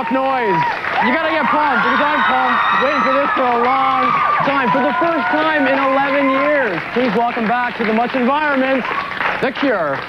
enough noise. You gotta get pumped, because I'm pumped. Waiting for this for a long time. For the first time in 11 years. Please welcome back to the Much Environment, The Cure.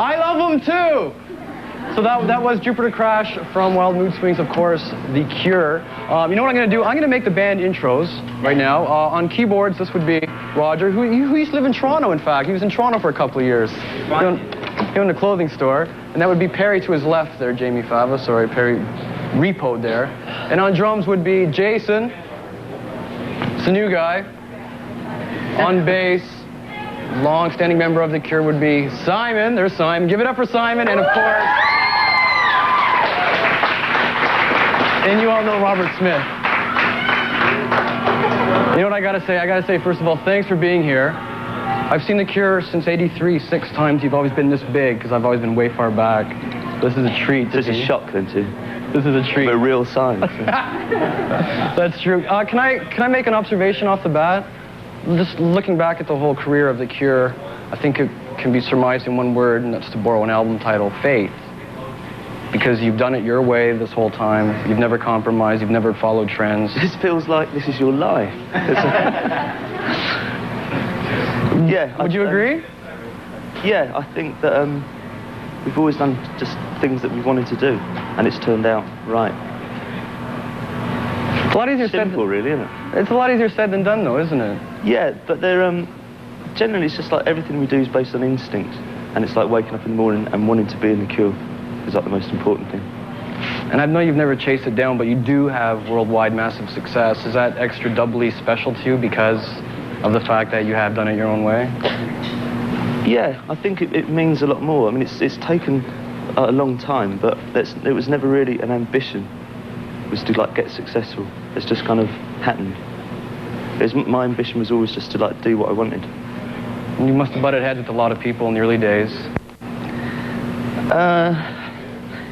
I love them too! So that was Jupiter Crash from Wild Mood Swings, of course, The Cure. You know what I'm going to do? I'm going to make the band intros right now. On keyboards, this would be Roger, who used to live in Toronto, in fact. He was in Toronto for a couple of years. He owned a clothing store. And that would be Perry to his left there, Jamie Fava. Sorry, Perry repoed there. And on drums would be Jason. It's a new guy. On bass, long-standing member of The Cure would be Simon. There's Simon. Give it up for Simon. And of course... And you all know Robert Smith. You know what I gotta say? I gotta say, first of all, thanks for being here. I've seen The Cure since '83, 6 times. You've always been this big, because I've always been way far back. This is a treat. This is a shock then too. This is a treat. A real sign. That's true. Can I make an observation off the bat? Just looking back at the whole career of The Cure, I think it can be surmised in one word, and that's to borrow an album title, faith. Because you've done it your way this whole time. You've never compromised. You've never followed trends. This feels like this is your life. Yeah. Would you agree? Yeah, I think that we've always done just things that we wanted to do, and it's turned out right. It's a lot easier Simple, really, isn't it? It's a lot easier said than done, though, isn't it? Yeah, but they're generally it's just like everything we do is based on instinct, and it's like waking up in the morning and wanting to be in The Cure is like the most important thing. And I know you've never chased it down, but you do have worldwide massive success. Is that extra doubly special to you because of the fact that you have done it your own way? Yeah, I think it means a lot more. I mean, it's taken a long time, but it was never really an ambition, was to like get successful. It's just kind of happened. My ambition was always just to like do what I wanted. And you must have butted heads with a lot of people in the early days.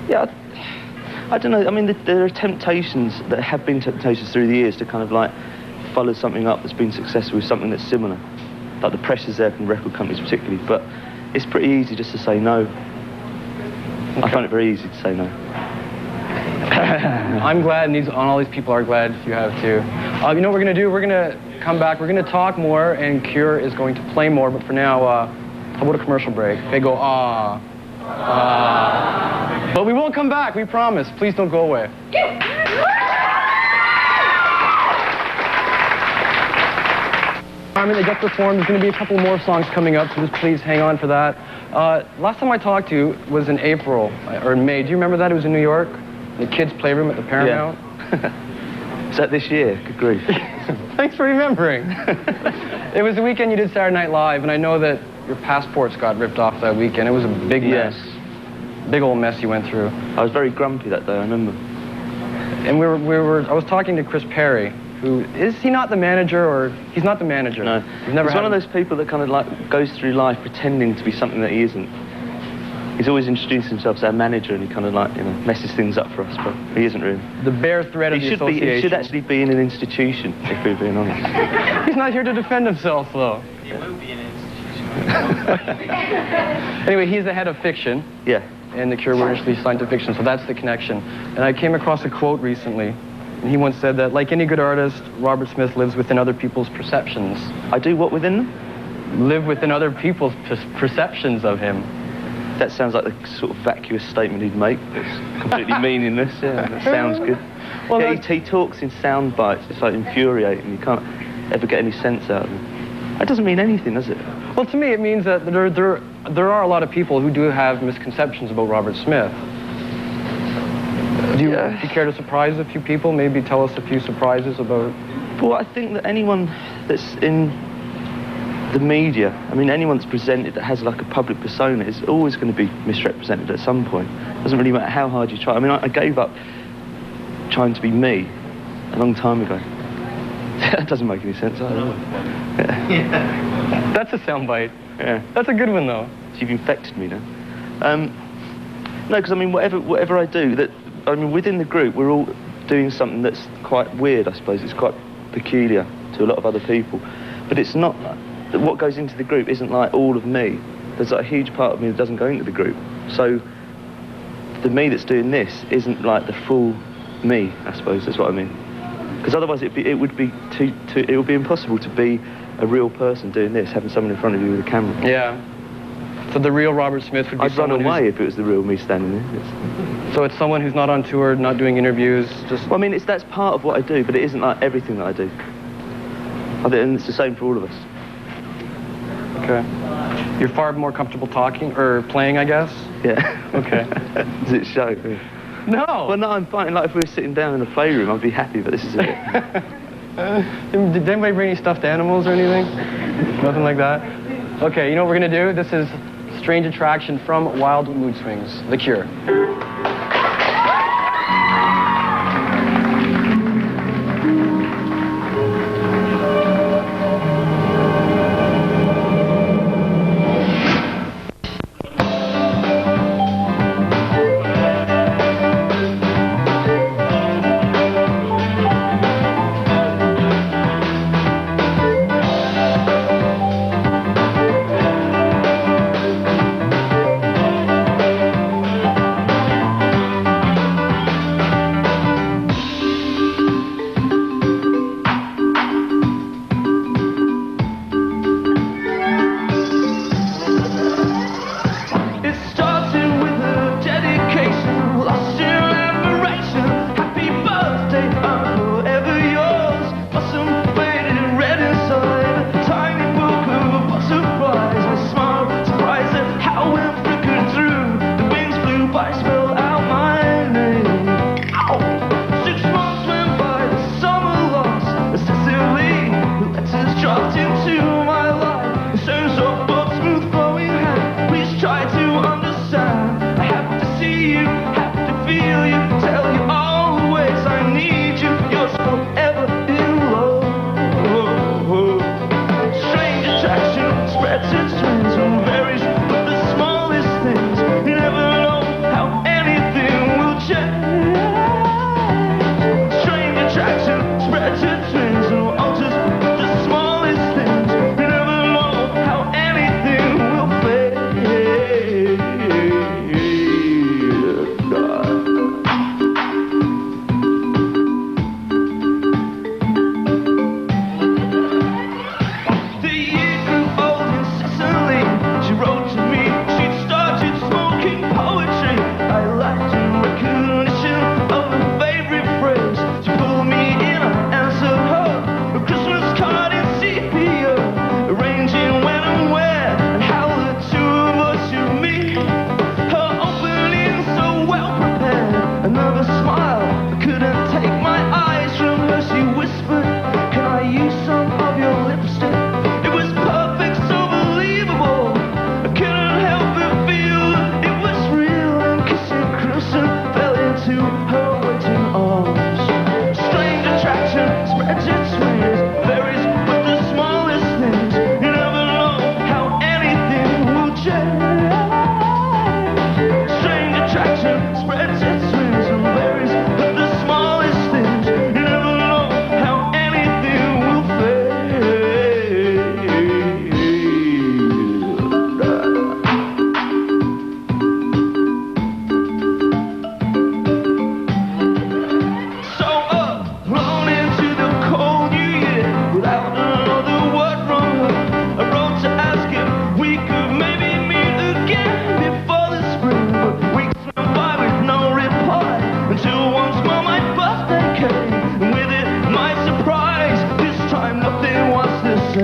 Yeah, I don't know. I mean, there are temptations, there have been temptations through the years to kind of like follow something up that's been successful with something that's similar. Like the pressure's there from record companies particularly, but it's pretty easy just to say no. Okay. I find it very easy to say no. I'm glad, and all these people are glad you have too. You know what we're going to do? We're going to come back, we're going to talk more, and Cure is going to play more, but for now, how about a commercial break? Okay, go, ah. But we will come back, we promise. Please don't go away. They just performed. There's going to be a couple more songs coming up, so just please hang on for that. Last time I talked to you was in April, or in May. Do you remember that? It was in New York, the kids' playroom at the Paramount. Yeah. Is that this year? Good grief. Thanks for remembering. It was the weekend you did Saturday Night Live, and I know that your passports got ripped off that weekend. It was a big mess. Big old mess you went through. I was very grumpy that day, I remember. And I was talking to Chris Perry, who, is he not the manager, or he's not the manager? No. He's one of those people that kind of like goes through life pretending to be something that he isn't. He's always introduced himself as our manager, and he kind of like, you know, messes things up for us, but he isn't really. The bare threat of the association. He should actually be in an institution, if we're being honest. He's not here to defend himself, though. He will be in an institution. Anyway, he's the head of fiction. Yeah. And The Cure were initially signed to fiction, so that's the connection. And I came across a quote recently, and he once said that, like any good artist, Robert Smith lives within other people's perceptions. I do what within them? Live within other people's perceptions of him. That sounds like the sort of vacuous statement he'd make. It's completely meaningless. Yeah, that sounds good. Well, yeah, he talks in sound bites. It's like infuriating. You can't ever get any sense out of him. That doesn't mean anything, does it? Well, to me, it means that there are a lot of people who do have misconceptions about Robert Smith. Do you care to surprise a few people? Maybe tell us a few surprises about... Well, I think that anyone that's in the media, I mean, anyone that's presented that has like a public persona is always going to be misrepresented at some point. It doesn't really matter how hard you try. I mean, I gave up trying to be me a long time ago. That doesn't make any sense either. Yeah. That's a soundbite. Yeah. That's a good one, though. So you've infected me now. No, because I mean, whatever I do, within the group, we're all doing something that's quite weird, I suppose. It's quite peculiar to a lot of other people. But it's not, what goes into the group isn't like all of me. There's like a huge part of me that doesn't go into the group. So the me that's doing this isn't like the full me, I suppose, that's what I mean. Because otherwise it would be impossible to be a real person doing this, having someone in front of you with a camera. Yeah. So the real Robert Smith would be I'd run away if it was the real me standing there. So it's someone who's not on tour, not doing interviews, just... Well, I mean, that's part of what I do, but it isn't like everything that I do. And it's the same for all of us. Okay. You're far more comfortable talking, or playing, I guess? Yeah. Okay. Does it show? No! Well, no, I'm fine. Like, if we were sitting down in the playroom, I'd be happy, but this is a bit... Did anybody bring any stuffed animals or anything? Nothing like that? Okay, you know what we're going to do? This is Strange Attraction from Wild Mood Swings, The Cure.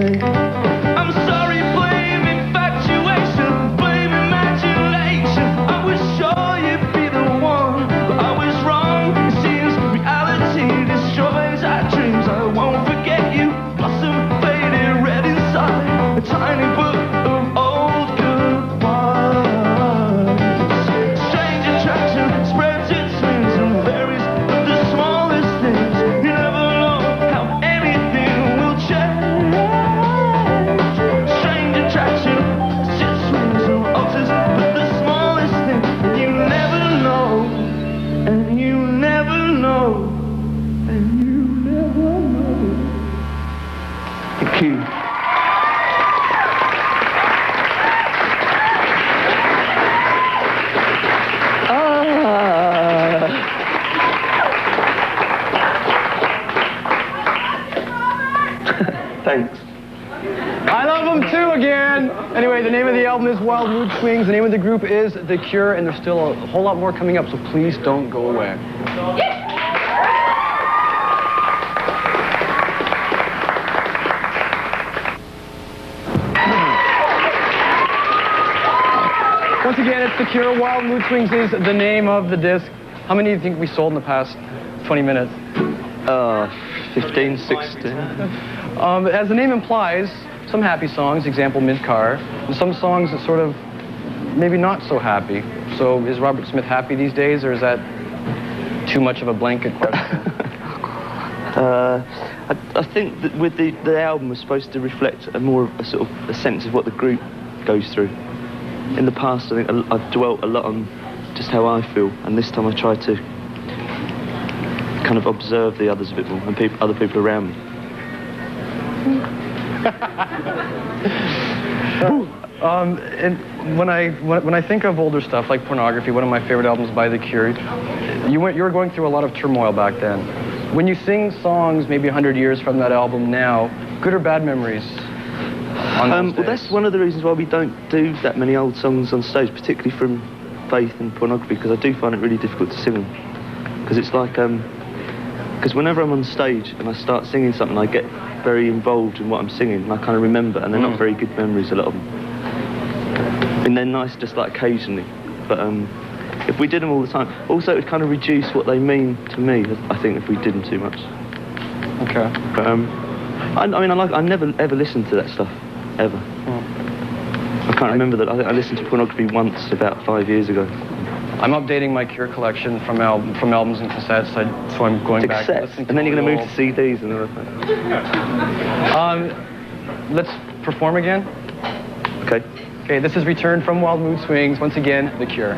I'm sorry, blame infatuation, blame imagination. I was sure you'd be the one, but I was wrong. It seems reality destroys our dreams. I won't forget you, blossom faded red inside, a tiny book of old goodbyes. Strange attraction spreads its wings and varies with the smallest things. You never know how anything will change. Strange attraction sits wings and alters with the smallest thing. You never know, and you never know, and you never know. Thank you. Thanks. I love them too again. Anyway, the name of the album is Wild Mood Swings. The name of the group is The Cure, and there's still a whole lot more coming up, so please don't go away. Once again, it's The Cure. Wild Mood Swings is the name of the disc. How many do you think we sold in the past 20 minutes? 15, 16. As the name implies, some happy songs, example Mid-Car, and some songs that sort of maybe not so happy. So is Robert Smith happy these days, or is that too much of a blanket question? I think that with the album was supposed to reflect a more of a sort of a sense of what the group goes through. In the past, I think I've dwelt a lot on just how I feel, and this time I tried to kind of observe the others a bit more, and other people around me. And when I think of older stuff like Pornography, one of my favorite albums by The Cure, you were going through a lot of turmoil back then. When you sing songs maybe 100 years from that album now, good or bad memories on those well, days? that's one of the reasons why we don't do that many old songs on stage, particularly from Faith and Pornography, because I do find it really difficult to sing them. Because it's like, because whenever I'm on stage and I start singing something, I get very involved in what I'm singing, and I kind of remember, and they're not very good memories, a lot of them. And they're nice just like occasionally, but if we did them all the time, also it would kind of reduce what they mean to me, I think, if we did them too much. Okay. But I mean, I never ever listened to that stuff, ever. I can't remember that. I think I listened to Pornography once about 5 years ago. I'm updating my Cure collection from albums and cassettes, so I'm going back to listening to and then you're going to move old- to CDs and everything. Let's perform again. Okay. Okay, this is Return from Wild Mood Swings. Once again, The Cure.